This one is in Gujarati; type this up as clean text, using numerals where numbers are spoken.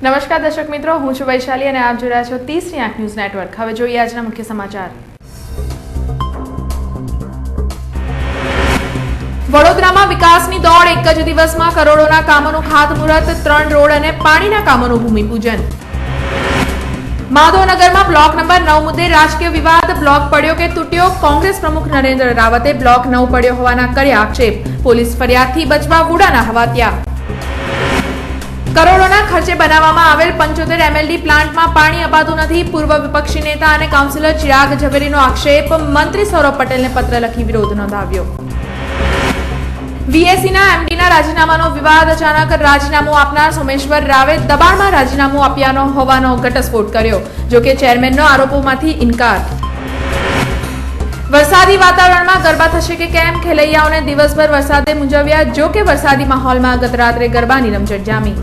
નમસ્કાર દર્શક મિત્રો, હું છું વૈશાલી અને આપ જોઈ રહ્યા છો 30 આંખ ન્યૂઝ નેટવર્ક। હવે જોઈએ આજના મુખ્ય સમાચાર। વડોદરામાં વિકાસની દોડ, એક જ દિવસમાં કરોડોના કામોનું ખાતમુહૂર્ત, 3 રોડ અને પાણીના કામોનું ભૂમિપૂજન। માધવનગરમાં બ્લોક નંબર 9 મુદ્દે રાજકીય વિવાદ, બ્લોક પડ્યો કે તૂટ્યો, કોંગ્રેસ પ્રમુખ નરેન્દ્ર રાવતે બ્લોક 9 પડ્યો હોવાના કર્યા આક્ષેપ, પોલીસ ફરિયાદથી બચવા વુડાના હવાત્યા। કરોડોના ખર્ચે બનાવવામાં આવેલ 75 MLD પ્લાન્ટમાં પાણી અપાતું નથી, પૂર્વ વિપક્ષી નેતા અને કાઉન્સિલર ચિરાગ ઝવેરીનો આક્ષેપ, મંત્રી સૌરભ પટેલને પત્ર લખી વિરોધ નોંધાવ્યો। VSEના MDના રાજીનામાનો વિવાદ, અચાનક રાજીનામું આપનાર સોમેશ્વર રાવે દબાણમાં રાજીનામું આપ્યાનો હોવાનો ઘટસ્ફોટ કર્યો, જોકે ચેરમેનનો આરોપોમાંથી ઇનકાર। વરસાદી વાતાવરણમાં ગરબા થશે કે કેમ, ખેલૈયાઓને દિવસભર વરસાદે મૂંઝવ્યા, જોકે વરસાદી માહોલમાં ગત રાત્રે ગરબાની રમઝટ જામી।